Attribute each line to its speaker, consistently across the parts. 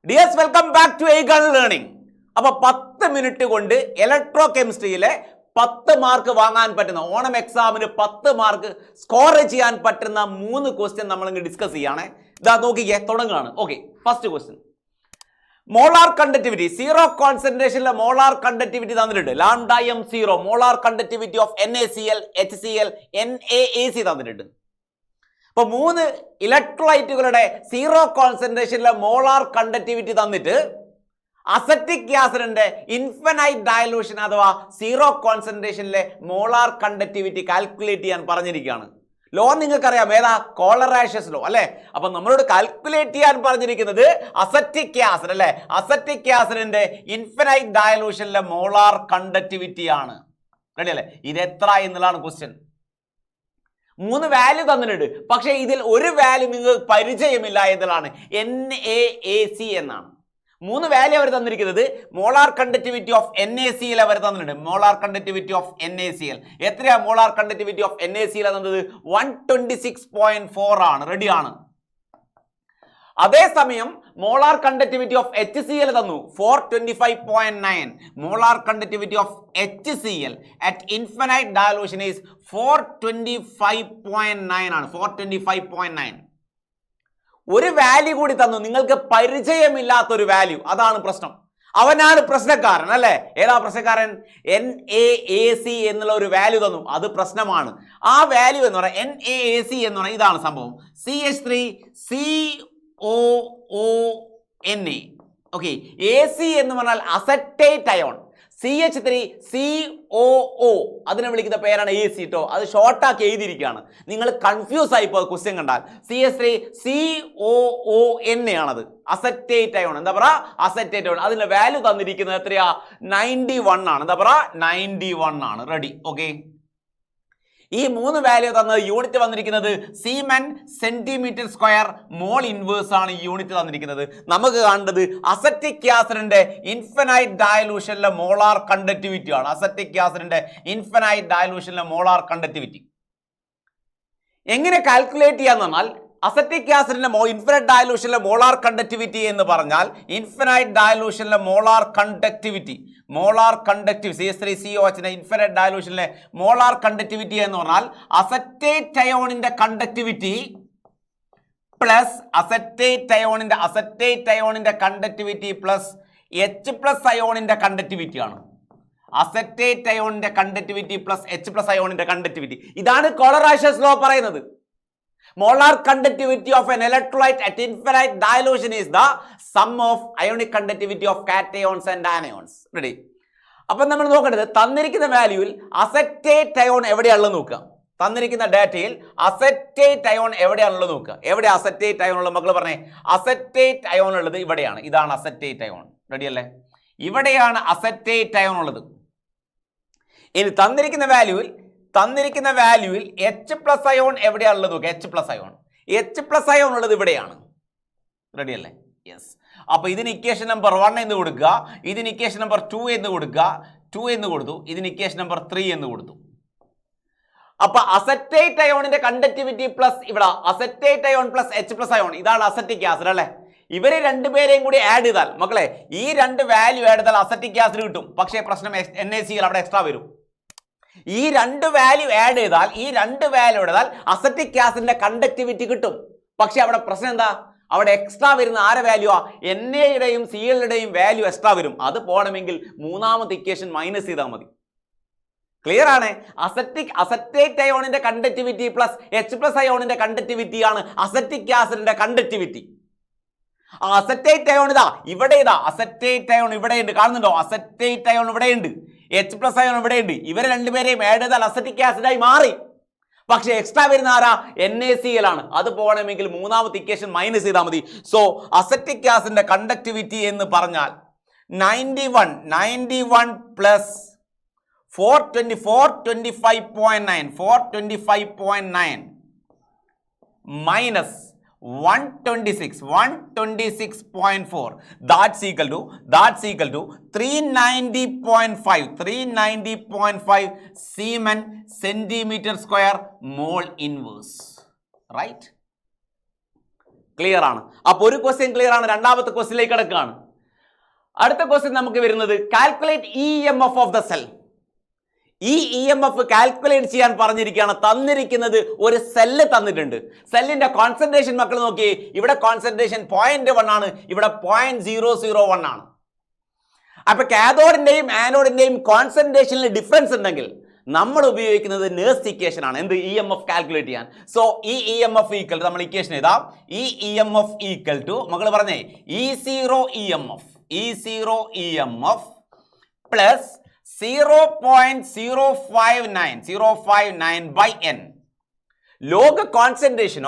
Speaker 1: Dears welcome back to Aegon learning. അപ്പോൾ 10 minute കൊണ്ട് electro കെമിസ്ട്രിയിലെ 10 mark വാങ്ങാൻ പറ്റുന്ന ഓണം എക്സാമിന് 10 മാർക്ക് സ്കോർ ചെയ്യാൻ പറ്റുന്ന 3 ക്വസ്റ്റ്യൻ നമ്മൾ ഇങ്ങ് ഡിസ്കസ് ചെയ്യാണ്. ഇതാ നോക്കിക്കേ, തുടങ്ങുകയാണ്. Okay, first question. Molar conductivity, zero കോൺസെൻട്രേഷനിലെ മോളാർ കണ്ടക്ടിവിറ്റി തന്നിട്ടുണ്ട്. Lambda M zero, molar conductivity of NaCl, HCl, NaAC തന്നിട്ടുണ്ട്. അപ്പോൾ 3 ഇലക്ട്രോലൈറ്റുകളുടെ സീറോ കോൺസെൻട്രേഷനിലെ മോളാർ കണ്ടക്ടിവിറ്റി തന്നിട്ട് അസറ്റിക് ഗ്യാസിന്റെ ഇൻഫിനൈറ്റ് ഡയലൂഷൻ അഥവാ സീറോ കോൺസെൻട്രേഷനിലെ മോളാർ കണ്ടക്ടിവിറ്റി കാൽക്കുലേറ്റ് ചെയ്യാൻ പറഞ്ഞിരിക്കുകയാണ്. ലോ നിങ്ങൾക്കറിയാം, ഏതാ? കോളറാഷ്യസ് ലോ അല്ലേ? അപ്പൊ നമ്മളോട് കാൽക്കുലേറ്റ് ചെയ്യാൻ പറഞ്ഞിരിക്കുന്നത് അസറ്റിക് ഗ്യാസിൻ അല്ലേ? അസറ്റിക് ഗ്യാസിന്റെ ഇൻഫിനൈറ്റ് ഡയലൂഷനിലെ മോളാർ കണ്ടക്ടിവിറ്റി ആണ്. റെഡി അല്ലേ? ഇത് എത്ര എന്നുള്ളതാണ് ക്വസ്റ്റ്യൻ. 3 വാല്യൂ തന്നിട്ടുണ്ട്, പക്ഷേ ഇതിൽ ഒരു വാല്യൂ നിങ്ങൾക്ക് പരിചയമില്ല എന്നതാണ്. NaAC എന്നാണ്. 3 വാല്യൂ അവർ തന്നിരിക്കുന്നത്. മോളാർ കണ്ടക്ടിവിറ്റി ഓഫ് NaCl അവർ തന്നിട്ടുണ്ട്. മോളാർ കണ്ടക്ടിവിറ്റി ഓഫ് NaCl എത്രയാ? മോളാർ കണ്ടക്ടിവിറ്റി ഓഫ് NaCl എന്നത് 126.4 ആണ്. റെഡിയാണ്. അതേസമയം മോളാർ കണ്ടക്ടിവിറ്റി ഓഫ് HCl തന്നു 425.9. Molar conductivity of HCl at infinite dilution is 425.9 ആണ്. 425.9. ഒരു വാല്യൂ കൂടി തന്നു, നിങ്ങൾക്ക് പരിചയമില്ലാത്തൊരു വാല്യൂ. അതാണ് പ്രശ്നം. അവനാണ് പ്രശ്നക്കാരൻ അല്ലേ? ഏതാ പ്രശ്നക്കാരൻ? NaAC എന്നുള്ള ഒരു വാല്യൂ തന്നു, അത് പ്രശ്നമാണ്. ആ വാല്യൂ എന്ന് പറയാം NaAC എന്ന് പറഞ്ഞാൽ ഇതാണ് സംഭവം. CH3COONA. ഓക്കെ, AC എന്ന് പറഞ്ഞാൽ അസറ്റേറ്റ് അയോൺ. CH3COO അതിനെ വിളിക്കുന്ന പേരാണ് AC ട്ടോ. അത് ഷോർട്ടാക്കി എഴുതിയിരിക്കുകയാണ്. നിങ്ങൾ കൺഫ്യൂസ് ആയിപ്പോ ക്വസ്റ്റ്യൻ കണ്ടാൽ. CH3COONA ആണത്. Acetate ion. എന്താ പറയാ? Acetate ion. അതിന്റെ വാല്യൂ തന്നിരിക്കുന്നത് എത്രയാ? 91 ആണ്. എന്താ പറയാ? 91 ആണ്. റെഡി. ഓക്കെ, ഈ 3 വാല്യൂ തന്നത്. യൂണിറ്റ് വന്നിരിക്കുന്നത് സീമെൻ സെന്റിമീറ്റർ സ്ക്വയർ മോൾ ഇൻവേഴ്സ് ആണ് യൂണിറ്റ് തന്നിരിക്കുന്നത്. നമുക്ക് കാണേണ്ടത് അസറ്റിക് ഗ്യാസിന്റെ ഇൻഫിനൈറ്റ് ഡയലൂഷനിലെ മോളാർ കണ്ടക്ടിവിറ്റി ആണ്. അസറ്റിക് ഗ്യാസിന്റെ ഇൻഫിനൈറ്റ് ഡയലൂഷനിലെ മോളാർ കണ്ടക്ടിവിറ്റി എങ്ങനെ കാൽക്കുലേറ്റ് ചെയ്യാന്ന് പറഞ്ഞാൽ, അസറ്റിക് ഗ്യാസിന്റെ ഇൻഫിനൈറ്റ് ഡയലൂഷനിലെ മോളാർ കണ്ടക്ടിവിറ്റി എന്ന് പറഞ്ഞാൽ ഇൻഫിനൈറ്റ് ഡയലൂഷനിലെ മോളാർ കണ്ടക്ടിവിറ്റി CH3COH ഇൻഫിനൈറ്റ് ഡയലൂഷനിലെ മോളാർ കണ്ടക്ടിവിറ്റി എന്ന് പറഞ്ഞാൽ അസറ്റേറ്റ് അയോണിന്റെ കണ്ടക്ടിവിറ്റി പ്ലസ് അസറ്റേറ്റ് അയോണിന്റെ കണ്ടക്ടിവിറ്റി പ്ലസ് H+ അയോണിന്റെ കണ്ടക്ടിവിറ്റി ആണ്. അസറ്റേറ്റ് അയോണിന്റെ കണ്ടക്ടിവിറ്റി പ്ലസ് H+ അയോണിന്റെ കണ്ടക്ടിവിറ്റി. ഇതാണ് കോളറാഷ്യസ് ലോ പറയുന്നത്. Molar conductivity of an electrolyte at infinite dilution is the sum of ionic conductivity of cations and anions. Ready? അപ്പോൾ നമ്മൾ നോക്കേണ്ടത് തന്നിരിക്കുന്ന വാല്യൂവിൽ അസറ്റേറ്റ് അയോൺ എവിടെയാണുള്ളത് നോക്കുക. തന്നിരിക്കുന്ന ഡാറ്റയിൽ അസറ്റേറ്റ് അയോൺ എവിടെയാണുള്ളത് നോക്കുക. എവിടെ അസറ്റേറ്റ് അയോൺ ഉള്ളത്? മക്കൾ പറഞ്ഞേ. അസറ്റേറ്റ് അയോൺ ഉള്ളത് ഇവിടെയാണ്. ഇതാണ് അസറ്റേറ്റ് അയോൺ. റെഡി അല്ലേ? ഇവിടെയാണ് അസറ്റേറ്റ് അയോൺ ഉള്ളത്. ഇനി തന്നിരിക്കുന്ന വാല്യൂവിൽ H+ അയോൺ എവിടെയാണുള്ളത് നോക്കുക. H+ അയോൺ ഉള്ളത് ഇവിടെയാണ്. റെഡി അല്ലേ? യെസ്. അപ്പൊ ഇതിന് ഇക്വേഷൻ നമ്പർ 1 എന്ന് കൊടുക്കുക, ഇതിന് ഇക്വേഷൻ നമ്പർ 2 എന്ന് കൊടുക്കുക. 2 എന്ന് കൊടുത്തു. ഇതിന് ഇക്വേഷൻ നമ്പർ 3 എന്ന് കൊടുത്തു. അപ്പൊ അസറ്റേറ്റ് അയോണിന്റെ കണ്ടക്ടിവിറ്റി പ്ലസ് ഇവിടെ acetate ion plus H+ ion, ഇതാണ് അസറ്റിക് ആസിഡ് അല്ലേ? ഇവരെ രണ്ടുപേരെയും കൂടി ആഡ് ചെയ്താൽ മക്കളെ, ഈ 2 വാല്യൂ ആഡ് ചെയ്താൽ അസറ്റിക് ആസിഡ് കിട്ടും. പക്ഷേ പ്രശ്നം NaCl അവിടെ എക്സ്ട്രാ വരും. ഈ 2 വാല്യൂ ആഡ് ചെയ്താൽ അസറ്റിക് ആസിഡിന്റെ കണ്ടക്ടിവിറ്റി കിട്ടും. പക്ഷെ അവിടെ പ്രശ്നം എന്താ? അവിടെ എക്സ്ട്രാ വരുന്ന ആരെ വാല്യൂ? Naയുടെയും Clയുടെയും വാല്യൂ എക്സ്ട്രാ വരും. അത് പോകണമെങ്കിൽ മൂന്നാമത്തെ ഇക്വേഷൻ മൈനസ് ചെയ്താൽ മതി. ക്ലിയർ ആണ്? അസറ്റേറ്റ് അയോണിന്റെ കണ്ടക്ടിവിറ്റി പ്ലസ് H+ അയോണിന്റെ കണ്ടക്ടിവിറ്റി ആണ് അസറ്റിക് ആസിഡിന്റെ conductivity. Acetate ion acetate ion ഇവിടെയുണ്ട്. കാണുന്നുണ്ടോ? അസറ്റേറ്റ് അയോൺ ഇവിടെയുണ്ട്, H+ അയോൺ ഇവിടെയുണ്ട്. ഇവരെ രണ്ടുപേരെയും ആഡ് ചെയ്താൽ അസറ്റിക് ആസിഡായി മാറി. പക്ഷേ എക്സ്ട്രാ വരുന്ന ആരാ? NaCl ആണ്. അത് പോകണമെങ്കിൽ മൂന്നാമത്തെ ഇക്വേഷൻ മൈനസ് ചെയ്താൽ മതി. സോ അസറ്റിക് ആസിഡിന്റെ കണ്ടക്ടിവിറ്റി എന്ന് പറഞ്ഞാൽ 91 plus 425.9 minus 126.4. That's equal to 390.5 Siemen centimeter square mole inverse. Right? Clear ആണ്. അപ്പോൾ ഒരു ക്വസ്റ്റ്യൻ ക്ലിയർ ആണ്. രണ്ടാമത്തെ ക്വസ്റ്റ്യനിലേക്ക് കിടക്കുകയാണ്. അടുത്ത ക്വസ്റ്റ്യൻ നമുക്ക് വരുന്നത് calculate EMF of the cell. ഈ EMF കാൽക്കുലേറ്റ് ചെയ്യാൻ പറഞ്ഞിരിക്കുകയാണ്. തന്നിരിക്കുന്നത് ഒരു സെല്ല് തന്നിട്ടുണ്ട്. സെല്ലിന്റെ കോൺസെൻട്രേഷൻ മക്കൾ നോക്കി, ഇവിടെ കോൺസെൻട്രേഷൻ 0.1 ആണ്, ഇവിടെ 0.001 ആണ്. അപ്പൊ കാഥോഡിന്റെയും ആനോഡിന്റെയും കോൺസെൻട്രേഷനിൽ ഡിഫറൻസ് ഉണ്ടെങ്കിൽ നമ്മൾ ഉപയോഗിക്കുന്നത് നേഴ്സ് ഇക്വേഷൻ ആണ്. എന്ത്? EMF കാൽക്കുലേറ്റ് ചെയ്യാൻ. സോ ഈ EMF ഈക്വൽ ടു നമ്മൾ ഇക്വേഷൻ എഴുതാം. ഈ EMF ഈക്വൽ ടു മക്കൾ പറഞ്ഞേ E0 EMF plus 0.059 by n log concentration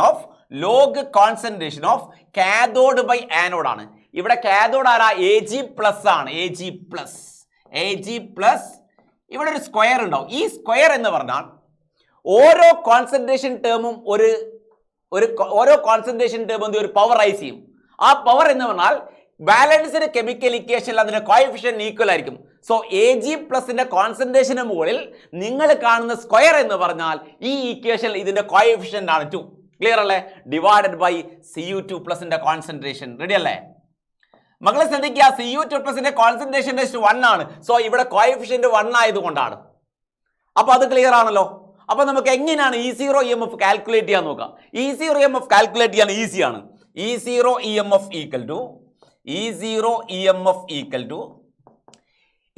Speaker 1: of cathode by anode ആണ്. ഇവിടെ കാഥോഡ് ആരാ? Ag പ്ലസ് ആണ്. Ag പ്ലസ് ഇവിടെ ഒരു സ്ക്വയർ ഉണ്ടാവും. ഈ സ്ക്വയർ എന്ന് പറഞ്ഞാൽ ഓരോ കോൺസെൻട്രേഷൻ ടേമും ഒരു പവർ റൈസ് ചെയ്യും. ആ പവർ എന്ന് പറഞ്ഞാൽ ബാലൻസ്ഡ് കെമിക്കൽ ഇക്വേഷനിൽ അതിന്റെ കോഎഫിഷ്യന്റ് ഈക്വൽ ആയിരിക്കും. സോ Ag പ്ലസിന്റെ കോൺസെൻട്രേഷന് മുകളിൽ നിങ്ങൾ കാണുന്ന സ്ക്വയർ എന്ന് പറഞ്ഞാൽ ഈ ഇക്വേഷനിൽ ഇതിന്റെ കോഎഫിഷ്യന്റ് ആണ് 2. ക്ലിയർ അല്ലേ? ഡിവൈഡഡ് ബൈ Cu2 പ്ലസിന്റെ കോൺസെൻട്രേഷൻ. റെഡി അല്ലേ മക്കളെ? ശ്രദ്ധിക്കുക, Cu2 പ്ലസിന്റെ കോൺസെൻട്രേഷൻ 1 ആണ്. സോ ഇവിടെ കോഎഫിഷ്യന്റ് 1 ആയതുകൊണ്ടാണ്. അപ്പൊ അത് ക്ലിയർ ആണല്ലോ. അപ്പൊ നമുക്ക് എങ്ങനെയാണ് E0 EMF കാൽക്കുലേറ്റ് ചെയ്യാൻ നോക്കാം. E0 EMF കാൽക്കുലേറ്റ് ചെയ്യാൻ ഈസിയാണ്. E0 EMF ഈക്വൽ ടു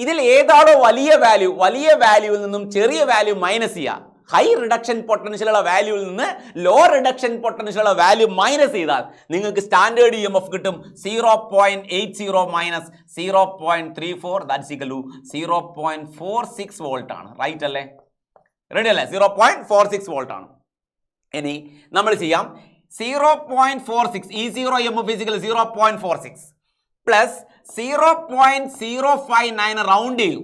Speaker 1: ഇതിൽ ഏതാണോ വലിയ വാല്യൂവിൽ നിന്നും ചെറിയ വാല്യൂ മൈനസ് ചെയ്യുക. ഹൈ റിഡക്ഷൻ പൊട്ടൻഷ്യലുള്ള വാല്യൂവിൽ നിന്ന് ലോ റിഡക്ഷൻ പൊട്ടൻഷ്യലുള്ള വാല്യൂ മൈനസ് ചെയ്താൽ നിങ്ങൾക്ക് സ്റ്റാൻഡേർഡ് EMF കിട്ടും. 0.80 minus 0.34 that's equal to 0.46 volt ആണ്. റൈറ്റ് അല്ലേ? റെഡി അല്ലേ? 0.46 വോൾട്ട് ആണ്. ഇനി നമ്മൾ ചെയ്യാം 0.46 E0 EMF physical 0.46 plus 0.059 round ചെയ്തു.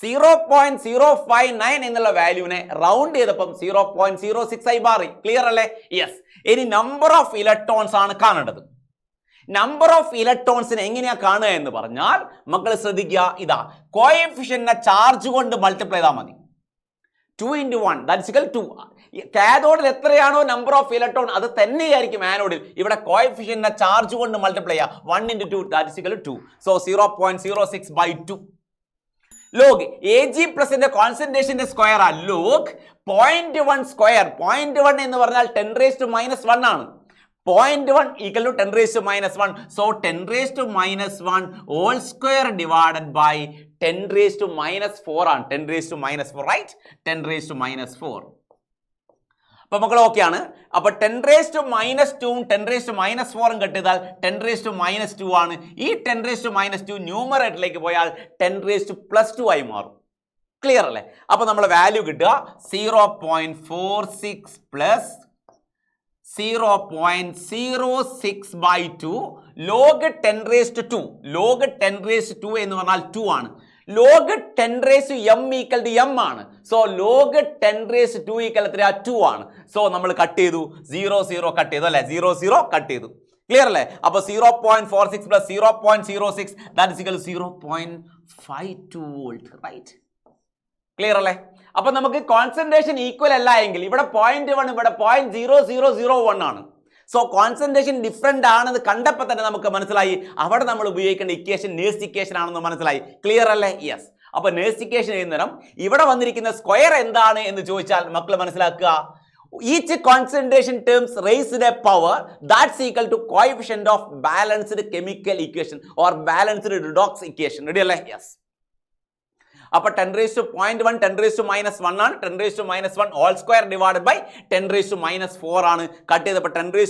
Speaker 1: 0.059 എന്നുള്ള വാല്യൂവിനെ റൗണ്ട് ചെയ്തപ്പം 0.06 ആയി മാറി. ക്ലിയർ അല്ലേ? യെസ്. ഇനി നമ്പർ ഓഫ് ഇലക്ട്രോൺസ് ആണ് കാണേണ്ടത്. നമ്പർ ഓഫ് ഇലക്ട്രോൺസിനെ എങ്ങനെയാ കാണുക എന്ന് പറഞ്ഞാൽ മക്കൾ ശ്രദ്ധിക്കുക, ഇതാ കോഎഫിഷ്യന്റിനെ ചാർജ് കൊണ്ട് മൾട്ടിപ്ലൈ ചെയ്താൽ മതി. 2 into 1 that's equal to 2. കാഥോഡിൽ എത്രയാണോ നമ്പർ ഓഫ് ഇലക്ട്രോൺ അത് തന്നെയായിരിക്കും ആനോഡിൽ. ഇവിടെ കോഎഫിഷ്യന്റിനെ ചാർജ് കൊണ്ട് മൾട്ടിപ്ലൈ ചെയ്യുക. 1 into 2 that's equal to 2. So 0.06 by 2. Log Ag പ്ലസിന്റെ കോൺസെൻട്രേഷന്റെ സ്ക്വയർ ആ ലോഗ് 0.1 സ്ക്വയർ. 0.1 എന്ന് പറഞ്ഞാൽ 10⁻⁻1 ആണ്. 0.1 equal to 10⁻⁻1. So 10⁻⁻1 whole square divided by 10⁻⁻4 ആണ്. 10⁻⁻4 right? 10⁻⁻4. അപ്പൊ മക്കൾ ഓക്കെയാണ്. അപ്പൊ 10⁻⁻2 10⁻⁻4 കട്ട് ചെയ്താൽ 10⁻⁻2 ആണ്. ഈ 10⁻⁻2 ന്യൂമറേറ്ററിലേക്ക് പോയാൽ 10⁻+2 ആയി മാറും. ക്ലിയർ അല്ലേ? അപ്പൊ നമ്മളെ വാല്യൂ കിട്ടുക 0.46 പ്ലസ് 0.06 by 2 log 10⁻². log 10⁻² എന്ന് പറഞ്ഞാൽ 2 ആണ്. log 10⁻m equal to m ആണ്. സോ log 10⁻² ഈക്വൽ എത്രയാ? 2 ആണ്. സോ നമ്മൾ കട്ട് ചെയ്തു, 0 കട്ട് ചെയ്തു അല്ലെ? 0 കട്ട് ചെയ്തു. ക്ലിയർ അല്ലേ? അപ്പൊ 0.46 plus 0.06 that is equal to 0.52 volt. Right? Clear അല്ലേ? അപ്പൊ നമുക്ക് കോൺസെൻട്രേഷൻ ഈക്വൽ അല്ല എങ്കിൽ ഇവിടെ 0.1 ഇവിടെ 0.0001 ആണ്. സോ കോൺസെൻട്രേഷൻ ഡിഫറെന്റ് ആണെന്ന് കണ്ടപ്പോൾ തന്നെ നമുക്ക് മനസ്സിലായി അവിടെ നമ്മൾ ഉപയോഗിക്കേണ്ട ഇക്വേഷൻ നേഴ്സ് ഇക്വേഷൻ ആണെന്ന് മനസ്സിലായി. ക്ലിയർ അല്ലേ? യെസ്. അപ്പൊ നേഴ്സ് ഇക്വേഷൻ ചെയ്യുന്നേരം ഇവിടെ വന്നിരിക്കുന്ന സ്ക്വയർ എന്താണ് എന്ന് ചോദിച്ചാൽ മക്കൾ മനസ്സിലാക്കുക, each concentration terms raised a power that's equal to coefficient of balanced chemical equation or balanced redox equation. ready അല്ലേ? യെസ്. അപ്പൊ 10⁻⁻1 10⁻⁻1 ആണ്. 10⁻⁻1 ഹോൾ സ്ക്വയർ ഡിവൈഡഡ് ബൈ 10⁻⁻4 ആണ്. കട്ട് ചെയ്തപ്പോൾ 10⁻²,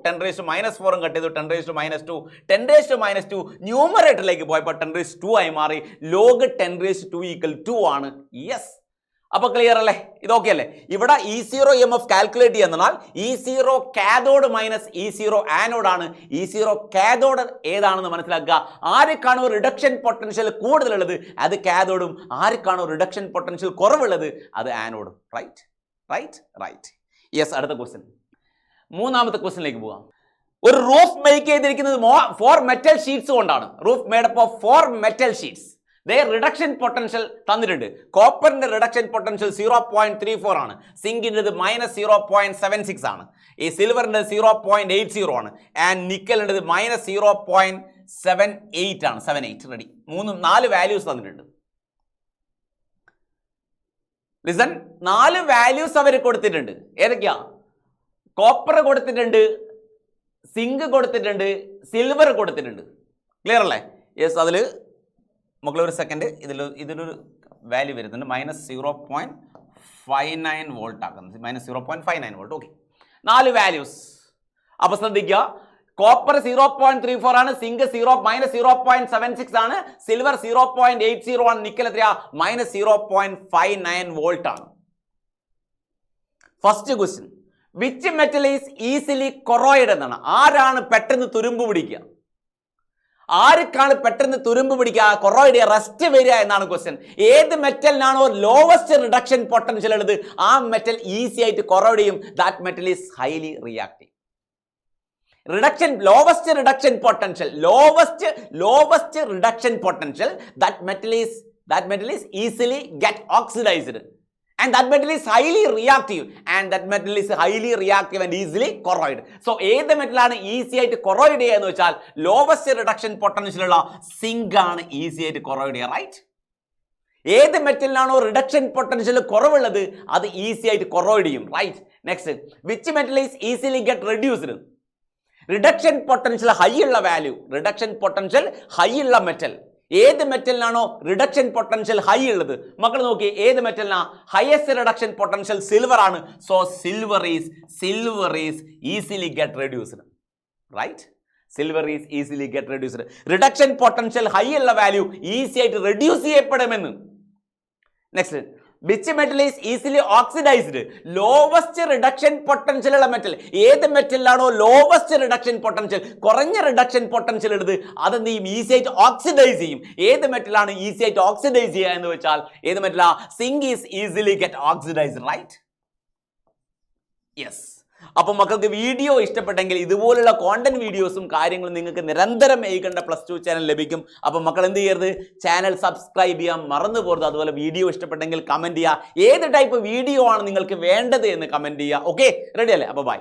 Speaker 1: 10⁻⁻4 കട്ട് ചെയ്തു 10⁻². 10⁻² ന്യൂമറേറ്ററിലേക്ക് പോയപ്പോൾ 10⁻² ആയി മാറി. ലോഗ് 10⁻² ഈക്വൽ 2 ആണ്. യെസ്. അപ്പൊ ക്ലിയർ അല്ലേ? ഇതൊക്കെ അല്ലേ? ഇവിടെ E0 EMF കാൽക്കുലേറ്റ് ചെയ്യുന്നാൽ E0 cathode minus E0 anode ആണ്. E0 കാഥോഡ് ഏതാണെന്ന് മനസ്സിലാക്കുക. ആർക്കാണോ റിഡക്ഷൻ പൊട്ടൻഷ്യൽ കൂടുതലുള്ളത് അത് കാഥോഡും, ആർക്കാണോ റിഡക്ഷൻ പൊട്ടൻഷ്യൽ കുറവുള്ളത് അത് ആനോഡും. റൈറ്റ്. യെസ്. അടുത്ത ക്വസ്റ്റ്യൻ, മൂന്നാമത്തെ ക്വസ്റ്റ്യനിലേക്ക് പോകാം. ഒരു റൂഫ് മേക്ക് ചെയ്തിരിക്കുന്നത് 4 മെറ്റൽ ഷീറ്റ്സ് കൊണ്ടാണ്. Roof made up of 4 metal sheets. Reduction potential തന്നിട്ടുണ്ട്. കോപ്പറിന്റെ റിഡക്ഷൻ പൊട്ടൻഷ്യൽ 0.34 ആണ്, സിങ്കിൻ്റെത് -0.76 ആണ്, ഈ സിൽവറിൻ്റെ 0.80 ആണ്, ആൻഡ് നിക്കലിൻ്റെത് -0.78 ആണ്. 78 റെഡി. 4 വാല്യൂസ് തന്നിട്ടുണ്ട്. ലിസൺ, 4 വാല്യൂസ് അവർ കൊടുത്തിട്ടുണ്ട്. ഏതൊക്കെയാ? കോപ്പർ കൊടുത്തിട്ടുണ്ട്, സിങ്ക് കൊടുത്തിട്ടുണ്ട്, സിൽവർ കൊടുത്തിട്ടുണ്ട്. ക്ലിയർ അല്ലേ? യെസ്. അതിൽ മക്കളൊരു സെക്കൻഡ്, ഇതിലൊരു വാല്യൂ വരുന്നുണ്ട്, -0.59 വോൾട്ട് ആക്കുന്നത്, -0.59 വോൾട്ട്. Okay, 4 values. അപ്പോൾ ശ്രദ്ധിക്കുക, കോപ്പർ 0.34 ആണ്, സിങ്ക് -0.76 ആണ്, സിൽവർ 0.80 ആണ്, നിക്കൽ എത്രയാ? -0.59 വോൾട്ട് ആണ്. First question, which metal is easily choroid എന്നാണ്. ആരാണ് പെട്ടെന്ന് തുരുമ്പ് പിടിക്കുക? ആർക്കാണ് പെട്ടെന്ന് തുരുമ്പ് പിടിക്കുക, കൊറോയിഡ്, റസ്റ്റ് വരിക എന്നാണ് ക്വസ്റ്റ്യൻ. ഏത് മെറ്റലിനാണോ ലോവസ്റ്റ് റിഡക്ഷൻ പൊട്ടൻഷ്യൽ ഉള്ളത് ആ മെറ്റൽ ഈസി ആയിട്ട് കൊറോയിഡ് ചെയ്യും. That metal is highly reactive. Lowest reduction potential, that metal is easily get oxidized, and that metal is highly reactive, and easily corroid. So ഏത് മെറ്റലാണ് easy ആയിട്ട് choroid ചെയ്യുക എന്ന് വെച്ചാൽ lowest reduction potential ഉള്ള zinc ആണ് easy ആയിട്ട് choroid ചെയ്യുക, right? ഏത് മെറ്റലിനാണോ റിഡക്ഷൻ പൊട്ടൻഷ്യൽ കുറവുള്ളത് അത് ഈസി ആയിട്ട് കൊറോയിഡ് ചെയ്യും, right? Next, which metal is easily get reduced? Reduction potential high ഉള്ള വാല്യൂ, റിഡക്ഷൻ പൊട്ടൻഷ്യൽ ഹൈ ഉള്ള മെറ്റൽ. ഏത് മെറ്റലിനാണോ റിഡക്ഷൻ പൊട്ടൻഷ്യൽ ഹൈ ഉള്ളത്, മക്കൾ നോക്കി, ഏത് മെറ്റലിനാ ഹയസ്റ്റ് റിഡക്ഷൻ പൊട്ടൻഷ്യൽ? സിൽവർ ആണ്. So silver is easily get reduced, right? Silver is easily get reduced. Reduction potential high ഉള്ള വാല്യൂ ഈസി ആയിട്ട് റെഡ്യൂസ് ചെയ്യപ്പെടുമെന്ന്. Next, which metal is easily oxidized? Lowest reduction potential ഉള്ള metal. ഏത് മെറ്റലിലാണോ lowest reduction potential, കുറഞ്ഞ reduction potential ഉള്ളത്, അതെന്ത് ചെയ്യും? Easy ആയിട്ട് ഓക്സിഡൈസ് ചെയ്യും. ഏത് മെറ്റലാണ് ഈസി ആയിട്ട് ഓക്സിഡൈസ് ചെയ്യുക എന്ന് വെച്ചാൽ ഏത് മെറ്റലാ? Zinc is easily get oxidized, right? Yes. അപ്പം മക്കൾക്ക് വീഡിയോ ഇഷ്ടപ്പെട്ടെങ്കിൽ ഇതുപോലുള്ള കോണ്ടന്റ് വീഡിയോസും കാര്യങ്ങളും നിങ്ങൾക്ക് നിരന്തരം ഏകണ്ട +2 ചാനൽ ലഭിക്കും. അപ്പം മക്കൾ എന്ത് ചെയ്യരുത്? ചാനൽ സബ്സ്ക്രൈബ് ചെയ്യാൻ മറന്നു പോകരുത്. അതുപോലെ വീഡിയോ ഇഷ്ടപ്പെട്ടെങ്കിൽ കമൻറ്റ് ചെയ്യുക. ഏത് ടൈപ്പ് വീഡിയോ ആണ് നിങ്ങൾക്ക് വേണ്ടത് എന്ന് കമൻറ്റ് ചെയ്യുക. ഓക്കെ, റെഡി അല്ലേ? അപ്പോൾ ബൈ.